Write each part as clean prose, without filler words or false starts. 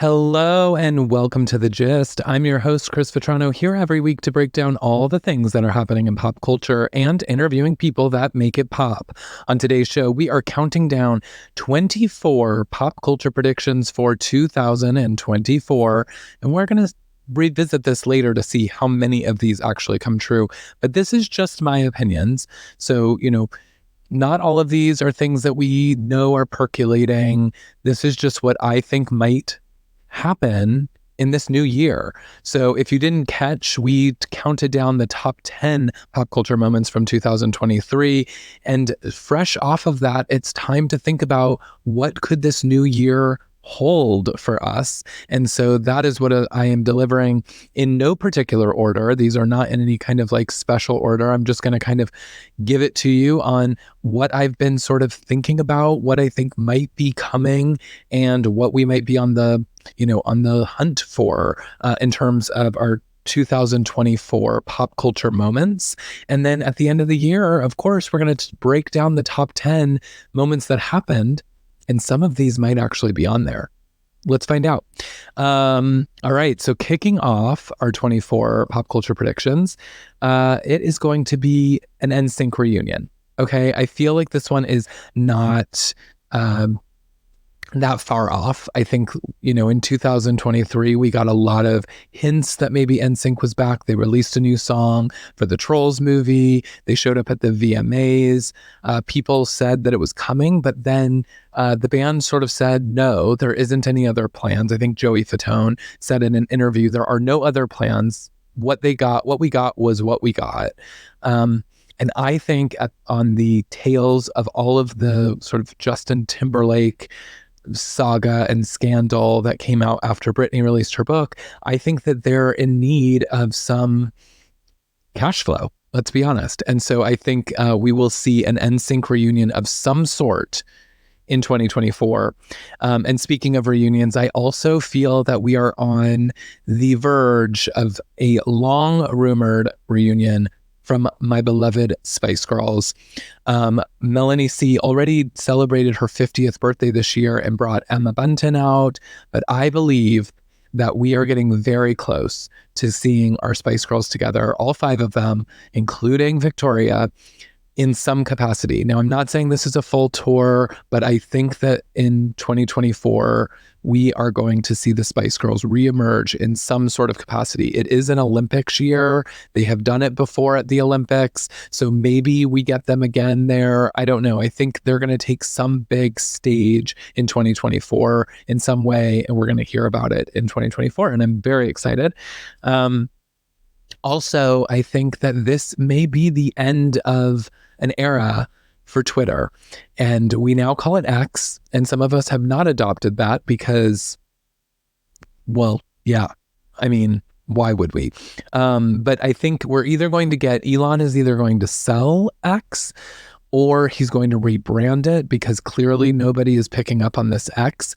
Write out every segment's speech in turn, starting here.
Hello and welcome to The Gist. I'm your host, Chris Vetrano, here every week to break down all the things that are happening in pop culture and interviewing people that make it pop. On today's show, we are counting down 24 pop culture predictions for 2024, and we're going to revisit this later to see how many of these actually come true. But this is just my opinions. So, not all of these are things that we know are percolating. This is just what I think might happen in this new year. So if you didn't catch, we counted down the top 10 pop culture moments from 2023. And fresh off of that, it's time to think about what could this new year hold for us. And so that is what I am delivering in no particular order. These are not in any kind of like special order. I'm just going to kind of give it to you on what I've been sort of thinking about, what I think might be coming, and what we might be on the hunt for in terms of our 2024 pop culture moments. And then at the end of the year, of course, we're going to break down the top 10 moments that happened. And some of these might actually be on there. Let's find out. All right. So kicking off our 24 pop culture predictions, it is going to be an NSYNC reunion. Okay. I feel like this one is not that far off. I think, in 2023, we got a lot of hints that maybe NSYNC was back. They released a new song for the Trolls movie. They showed up at the VMAs. People said that it was coming, but then the band sort of said, no, there isn't any other plans. I think Joey Fatone said in an interview, there are no other plans. What we got was what we got. And I think on the tails of all of the sort of Justin Timberlake saga and scandal that came out after Britney released her book, I think that they're in need of some cash flow, let's be honest. And so I think we will see an NSYNC reunion of some sort in 2024. And speaking of reunions, I also feel that we are on the verge of a long rumored reunion from my beloved Spice Girls. Melanie C already celebrated her 50th birthday this year and brought Emma Bunton out, but I believe that we are getting very close to seeing our Spice Girls together, all five of them, including Victoria, in some capacity. Now, I'm not saying this is a full tour, but I think that in 2024, we are going to see the Spice Girls reemerge in some sort of capacity. It is an Olympics year. They have done it before at the Olympics, so maybe we get them again there. I don't know. I think they're going to take some big stage in 2024 in some way, and we're going to hear about it in 2024, and I'm very excited. Also, I think that this may be the end of an era for Twitter, and we now call it X, and some of us have not adopted that because, well, yeah, I mean, why would we? But I think we're either going to get, Elon is either going to sell X or he's going to rebrand it because clearly nobody is picking up on this X.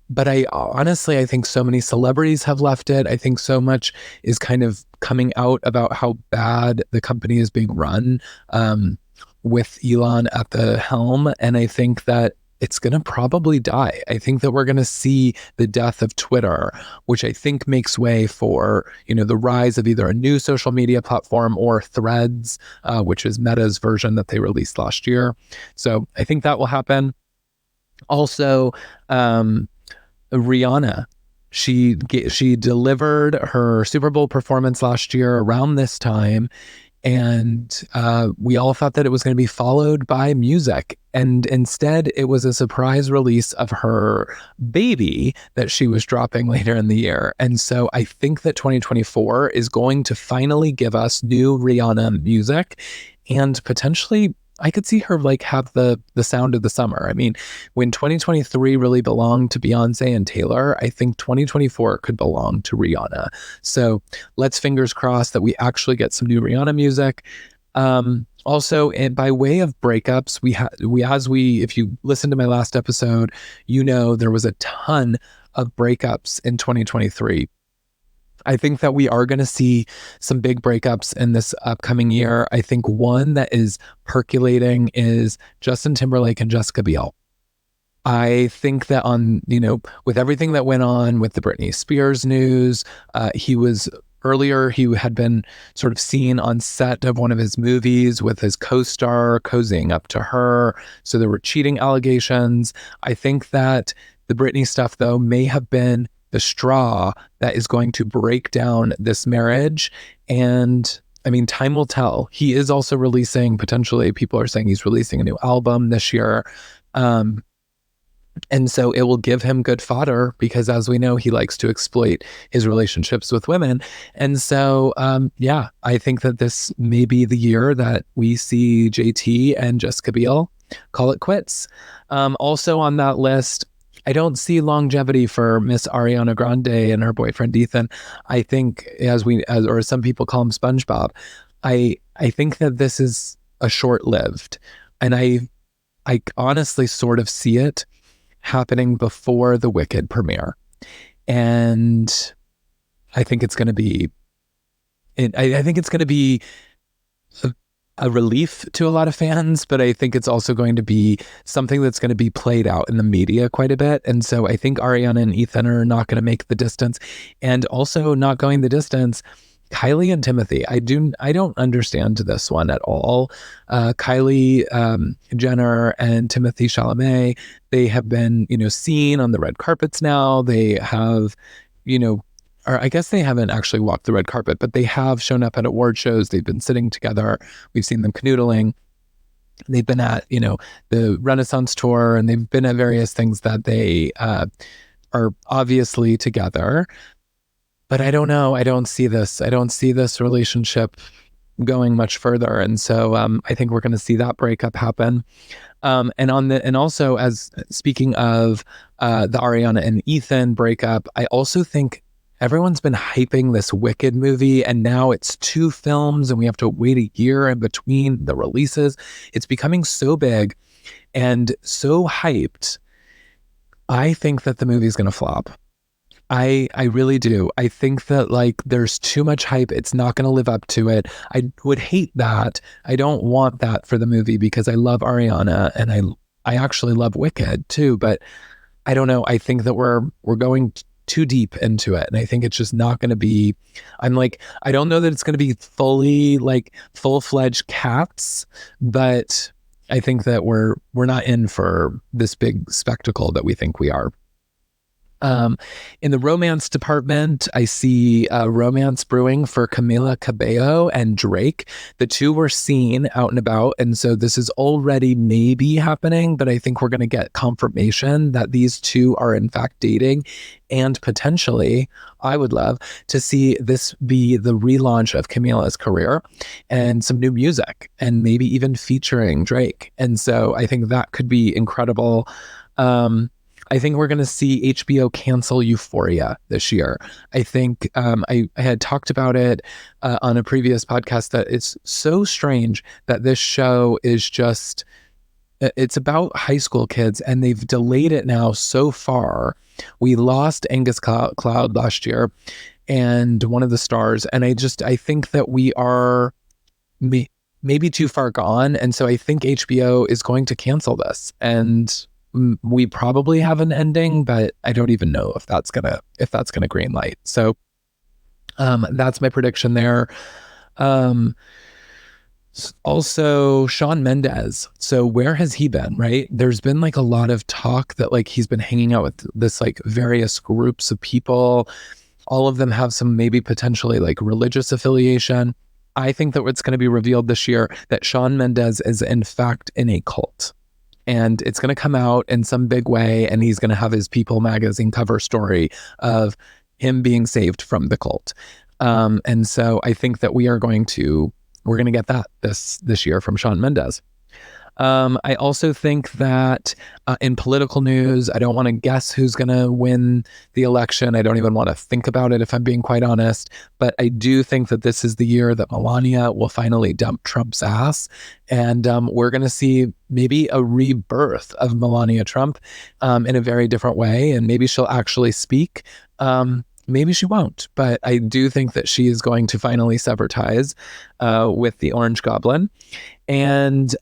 But I think so many celebrities have left it. I think so much is kind of coming out about how bad the company is being run with Elon at the helm. And I think that it's going to probably die. I think that we're going to see the death of Twitter, which I think makes way for, the rise of either a new social media platform or Threads, which is Meta's version that they released last year. So I think that will happen. Also, Rihanna, she delivered her Super Bowl performance last year around this time, and we all thought that it was going to be followed by music, and instead it was a surprise release of her baby that she was dropping later in the year. And so I think that 2024 is going to finally give us new Rihanna music, and potentially I could see her have the sound of the summer. I mean, when 2023 really belonged to Beyonce and Taylor, I think 2024 could belong to Rihanna. So let's fingers crossed that we actually get some new Rihanna music. Also, and by way of breakups, if you listen to my last episode, there was a ton of breakups in 2023. I think that we are going to see some big breakups in this upcoming year. I think one that is percolating is Justin Timberlake and Jessica Biel. I think that with everything that went on with the Britney Spears news, he had been sort of seen on set of one of his movies with his co-star cozying up to her. So there were cheating allegations. I think that the Britney stuff, though, may have been the straw that is going to break down this marriage. And I mean, time will tell. He is also potentially, people are saying he's releasing a new album this year. And so it will give him good fodder because, as we know, he likes to exploit his relationships with women. And so, I think that this may be the year that we see JT and Jessica Biel call it quits. Also on that list, I don't see longevity for Miss Ariana Grande and her boyfriend Ethan. I think, or some people call him SpongeBob, I think that this is a short-lived, and I honestly sort of see it happening before the Wicked premiere. And I think it's going to be, I think it's going to be a relief to a lot of fans, but I think it's also going to be something that's going to be played out in the media quite a bit. And so I think Ariana and Ethan are not going to make the distance, and also not going the distance, Kylie and Timothy. I don't understand this one at all. Kylie Jenner and Timothy Chalamet, they have been, seen on the red carpets now. They have, or I guess they haven't actually walked the red carpet, but they have shown up at award shows. They've been sitting together. We've seen them canoodling. They've been at, the Renaissance tour, and they've been at various things that they are obviously together. But I don't know. I don't see this relationship going much further. And so I think we're going to see that breakup happen. And also, as speaking of the Ariana and Ethan breakup, I also think everyone's been hyping this Wicked movie, and now it's 2 films and we have to wait a year in between the releases. It's becoming so big and so hyped. I think that the movie's going to flop. I really do. I think that there's too much hype. It's not going to live up to it. I would hate that. I don't want that for the movie because I love Ariana, and I actually love Wicked too, but I don't know. I think that we're going too deep into it, and I think it's just not going to be, I don't know that it's going to be fully full-fledged Cats, but I think that we're not in for this big spectacle that we think we are. In the romance department, I see romance brewing for Camila Cabello and Drake. The two were seen out and about, and so this is already maybe happening, but I think we're going to get confirmation that these two are in fact dating, and potentially, I would love to see this be the relaunch of Camila's career and some new music, and maybe even featuring Drake. And so I think that could be incredible. I think we're going to see HBO cancel Euphoria this year. I think I had talked about it on a previous podcast that it's so strange that this show is just, it's about high school kids, and they've delayed it now so far. We lost Angus Cloud last year, and one of the stars, and I think that we are maybe too far gone. And so I think HBO is going to cancel this, and we probably have an ending, but I don't even know if that's gonna green light. So that's my prediction there. Also, Shawn Mendes. So where has he been, right? There's been a lot of talk that he's been hanging out with this various groups of people. All of them have some maybe potentially religious affiliation. I think that what's going to be revealed this year that Shawn Mendes is in fact in a cult. And it's going to come out in some big way, and he's going to have his People magazine cover story of him being saved from the cult. And so I think that we're going to get that this year from Shawn Mendes. I also think that in political news, I don't want to guess who's going to win the election. I don't even want to think about it, if I'm being quite honest. But I do think that this is the year that Melania will finally dump Trump's ass. And we're going to see maybe a rebirth of Melania Trump in a very different way. And maybe she'll actually speak. maybe she won't, but I do think that she is going to finally sever ties with the Orange Goblin. And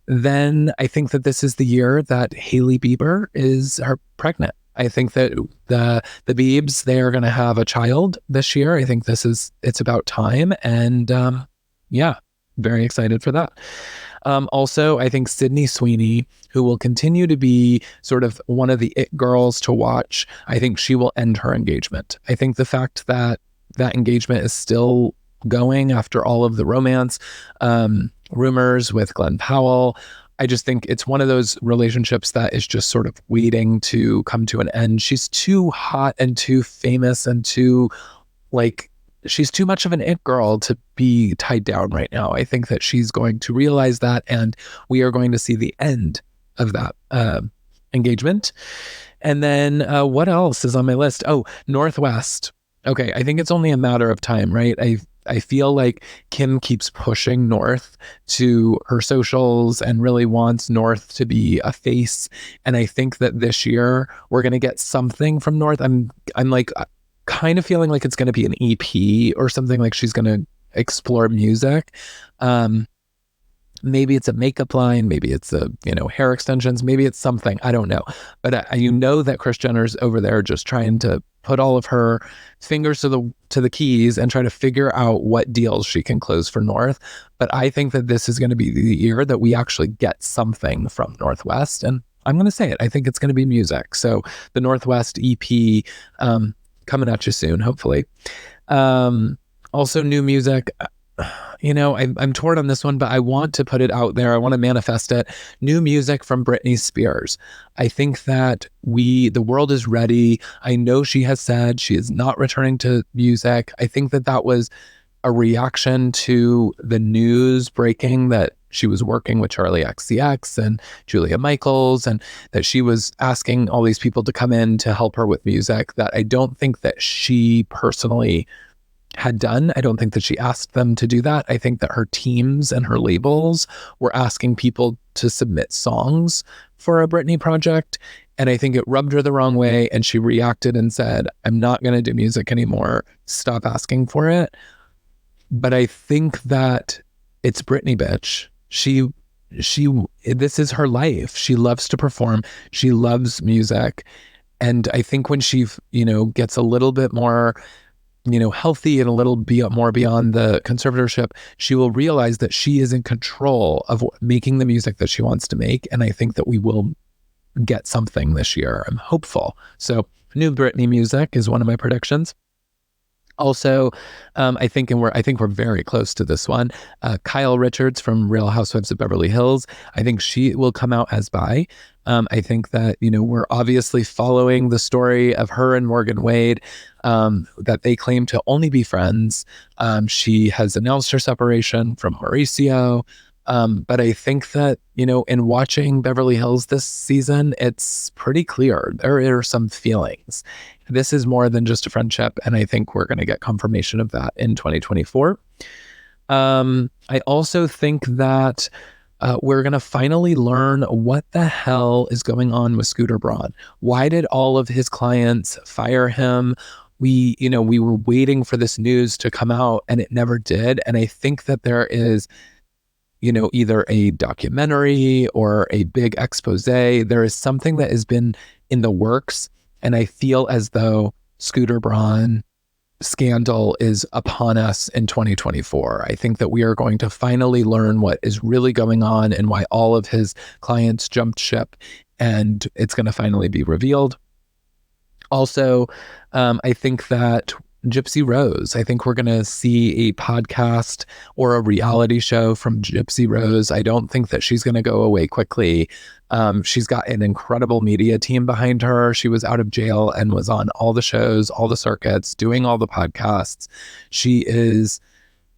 then I think that this is the year that Hailey Bieber is pregnant. I think that the Biebs, they are going to have a child this year. I think it's about time, and yeah, very excited for that. Also, I think Sydney Sweeney, who will continue to be sort of one of the it girls to watch, I think she will end her engagement. I think the fact that that engagement is still going after all of the romance rumors with Glenn Powell, I just think it's one of those relationships that is just sort of waiting to come to an end. She's too hot and too famous and too like she's too much of an it girl to be tied down right now. I think that she's going to realize that, and we are going to see the end of that engagement. And then what else is on my list? Oh, Northwest. Okay, I think it's only a matter of time, right? I feel like Kim keeps pushing North to her socials and really wants North to be a face. And I think that this year we're going to get something from North. I'm like kind of feeling like it's going to be an EP or something, like she's going to explore music. Maybe it's a makeup line, maybe it's hair extensions, maybe it's something, I don't know. But that Kris Jenner's over there just trying to put all of her fingers to the keys and try to figure out what deals she can close for North. But I think that this is going to be the year that we actually get something from Northwest, and I'm going to say it. I think it's going to be music. So the Northwest EP coming at you soon, hopefully. Also, new music. I'm torn on this one, but I want to put it out there. I want to manifest it. New music from Britney Spears. I think that the world is ready. I know she has said she is not returning to music. I think that was a reaction to the news breaking that she was working with Charlie XCX and Julia Michaels, and that she was asking all these people to come in to help her with music that I don't think that she personally had done. I don't think that she asked them to do that. I think that her teams and her labels were asking people to submit songs for a Britney project. And I think it rubbed her the wrong way. And she reacted and said, I'm not going to do music anymore. Stop asking for it. But I think that it's Britney, bitch. This is her life. She loves to perform. She loves music. And I think when she, gets a little bit more healthy and a little more beyond the conservatorship, she will realize that she is in control of making the music that she wants to make. And I think that we will get something this year. I'm hopeful. So new Britney music is one of my predictions. Also, I think we're very close to this one. Kyle Richards from Real Housewives of Beverly Hills. I think she will come out as bi. I think that, we're obviously following the story of her and Morgan Wade, that they claim to only be friends. She has announced her separation from Mauricio. But I think that, in watching Beverly Hills this season, it's pretty clear there are some feelings. This is more than just a friendship, and I think we're going to get confirmation of that in 2024. I also think that we're going to finally learn what the hell is going on with Scooter Braun. Why did all of his clients fire him? We were waiting for this news to come out, and it never did. And I think that there is either a documentary or a big expose. There is something that has been in the works. And I feel as though Scooter Braun scandal is upon us in 2024. I think that we are going to finally learn what is really going on and why all of his clients jumped ship. And it's going to finally be revealed. Also, I think that Gypsy Rose. I think we're going to see a podcast or a reality show from Gypsy Rose. I don't think that she's going to go away quickly. She's got an incredible media team behind her. She was out of jail and was on all the shows, all the circuits, doing all the podcasts. She is,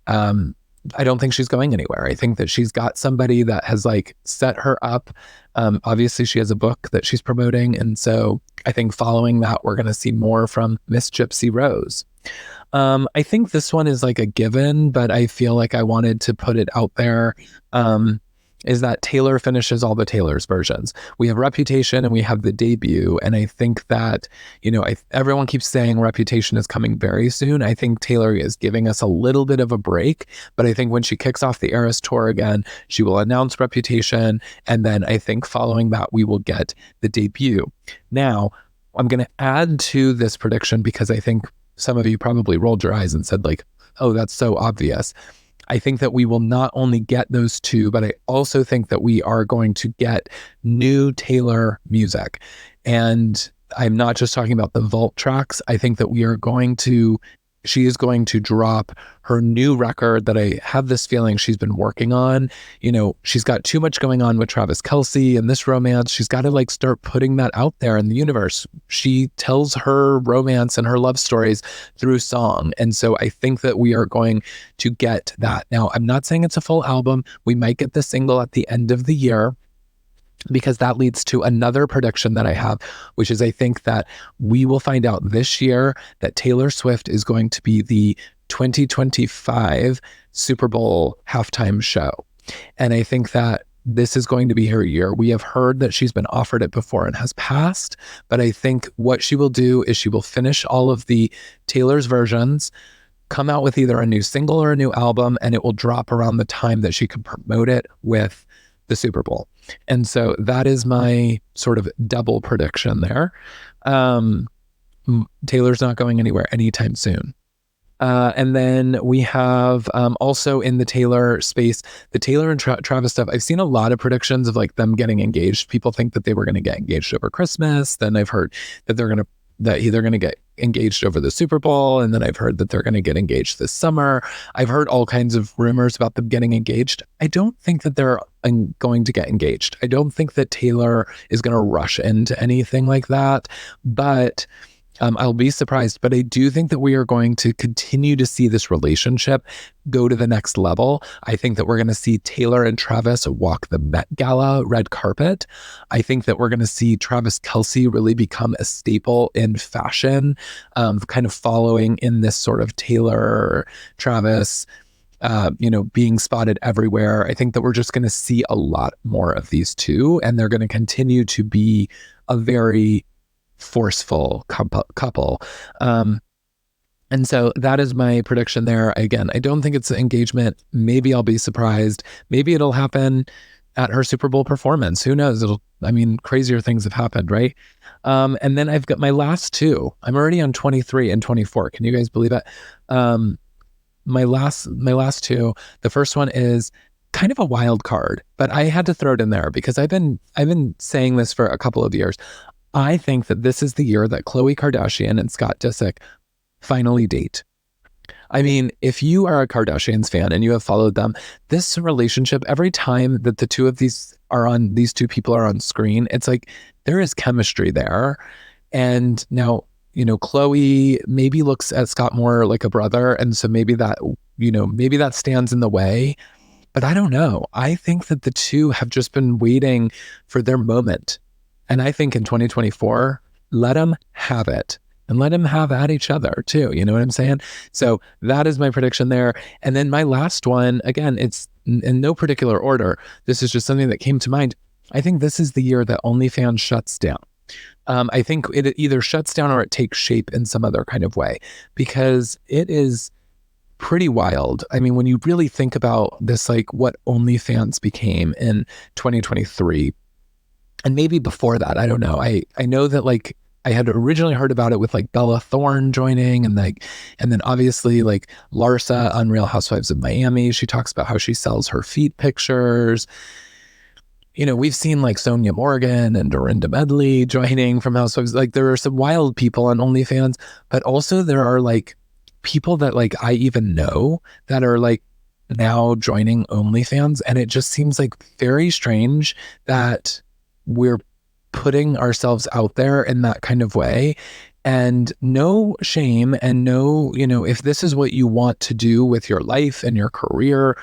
I don't think she's going anywhere. I think that she's got somebody that has set her up. Obviously she has a book that she's promoting. And so I think following that, we're going to see more from Miss Gypsy Rose. I think this one is a given, but I feel like I wanted to put it out there. is that Taylor finishes all the Taylor's versions. We have Reputation and we have the debut. And I think that, everyone keeps saying Reputation is coming very soon. I think Taylor is giving us a little bit of a break, but I think when she kicks off the Eras tour again, she will announce Reputation. And then I think following that, we will get the debut. Now, I'm going to add to this prediction because I think some of you probably rolled your eyes and said like, oh, that's so obvious. I think that we will not only get those two, but I also think that we are going to get new Taylor music. And I'm not just talking about the vault tracks. I think that she is going to drop her new record that I have this feeling she's been working on. She's got too much going on with Travis Kelce and this romance. She's got to start putting that out there in the universe. She tells her romance and her love stories through song. And so I think that we are going to get that. Now, I'm not saying it's a full album. We might get the single at the end of the year, because that leads to another prediction that I have, which is I think that we will find out this year that Taylor Swift is going to be the 2025 Super Bowl halftime show. And I think that this is going to be her year. We have heard that she's been offered it before and has passed, but I think what she will do is she will finish all of the Taylor's versions, come out with either a new single or a new album, and it will drop around the time that she can promote it with the Super Bowl. And so that is my sort of double prediction there. Taylor's not going anywhere anytime soon. And then we have also in the Taylor space, the Taylor and Travis stuff. I've seen a lot of predictions of them getting engaged. People think that they were going to get engaged over Christmas. Then I've heard that they're going to get engaged over the Super Bowl. And then I've heard that they're going to get engaged this summer. I've heard all kinds of rumors about them getting engaged. I don't think that they're going to get engaged. I don't think that Taylor is going to rush into anything like that, but I'll be surprised. But I do think that we are going to continue to see this relationship go to the next level. I think that we're going to see Taylor and Travis walk the Met Gala red carpet. I think that we're going to see Travis Kelce really become a staple in fashion, kind of following in this sort of Taylor, Travis, being spotted everywhere. I think that we're just going to see a lot more of these two, and they're going to continue to be a very forceful couple. And so that is my prediction there. Again, I don't think it's an engagement. Maybe I'll be surprised. Maybe it'll happen at her Super Bowl performance. Who knows? Crazier things have happened, right? And then I've got my last two. I'm already on 23 and 24. Can you guys believe it? My last two. The first one is kind of a wild card, but I had to throw it in there because I've been saying this for a couple of years. I think that this is the year that Khloe Kardashian and Scott Disick finally date. I mean, if you are a Kardashians fan and you have followed them, this relationship, every time that the two of these two people are on screen, it's like there is chemistry there. And now, Khloe maybe looks at Scott more like a brother. And so maybe that stands in the way. But I don't know. I think that the two have just been waiting for their moment. And I think in 2024, let them have it and let them have at each other too. You know what I'm saying? So that is my prediction there. And then my last one, again, it's in no particular order. This is just something that came to mind. I think this is the year that OnlyFans shuts down. I think it either shuts down or it takes shape in some other kind of way, because it is pretty wild. I mean, when you really think about this, what OnlyFans became in 2023, and maybe before that, I don't know. I know that I had originally heard about it with Bella Thorne joining, and then obviously Larsa on Real Housewives of Miami. She talks about how she sells her feet pictures. We've seen Sonia Morgan and Dorinda Medley joining from Housewives. There are some wild people on OnlyFans, but also there are people that I even know that are now joining OnlyFans, and it just seems very strange that we're putting ourselves out there in that kind of way. And no shame, and no, if this is what you want to do with your life and your career,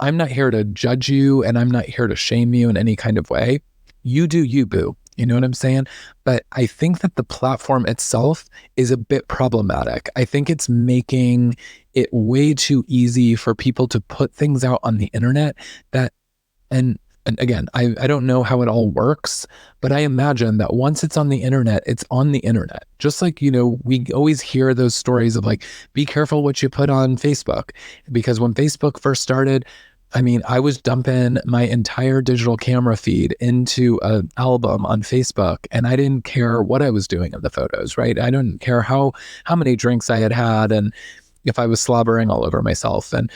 I'm not here to judge you, and I'm not here to shame you in any kind of way. You do you, boo. You know what I'm saying? But I think that the platform itself is a bit problematic. I think it's making it way too easy for people to put things out on the internet and and again, I don't know how it all works, but I imagine that once it's on the internet, it's on the internet. Just like, we always hear those stories of like, be careful what you put on Facebook. Because when Facebook first started, I mean, I was dumping my entire digital camera feed into an album on Facebook, and I didn't care what I was doing in the photos, right? I didn't care how many drinks I had had and if I was slobbering all over myself. And,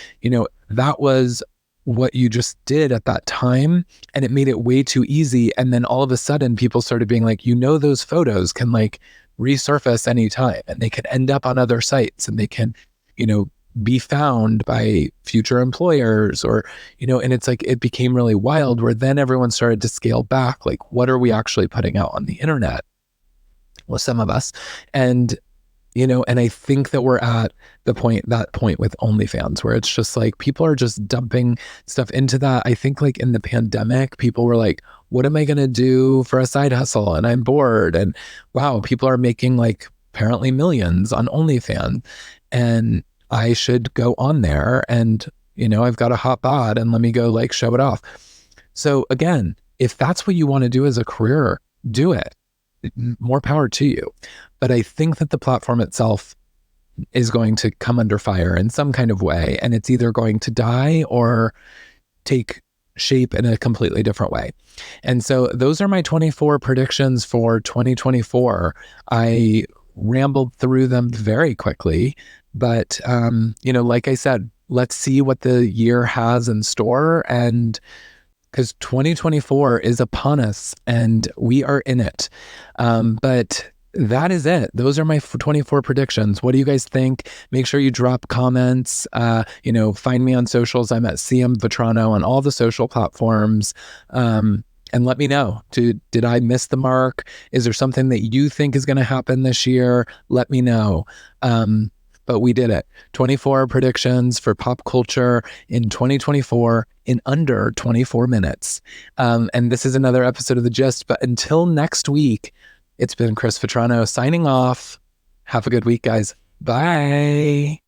that was what you just did at that time, and it made it way too easy. And then all of a sudden people started being like, those photos can like resurface anytime, and they can end up on other sites, and they can, be found by future employers, or, and it's like, it became really wild, where then everyone started to scale back. Like, what are we actually putting out on the internet? Well, some of us. And and I think that we're at that point with OnlyFans, where it's just like people are just dumping stuff into that. I think like in the pandemic, people were like, what am I going to do for a side hustle? And I'm bored. And wow, people are making like apparently millions on OnlyFans. And I should go on there and, I've got a hot bod and let me go like show it off. So again, if that's what you want to do as a career, do it. More power to you. But I think that the platform itself is going to come under fire in some kind of way, and it's either going to die or take shape in a completely different way. And so those are my 24 predictions for 2024. I rambled through them very quickly, but like I said, let's see what the year has in store, and because 2024 is upon us and we are in it. But that is it. Those are my 24 predictions. What do you guys think? Make sure you drop comments. Find me on socials. I'm at CM Vetrano on all the social platforms. And let me know. Did I miss the mark? Is there something that you think is going to happen this year? Let me know. But we did it. 24 predictions for pop culture in 2024 in under 24 minutes. And this is another episode of The Gist. But until next week, it's been Chris Vetrano signing off. Have a good week, guys. Bye.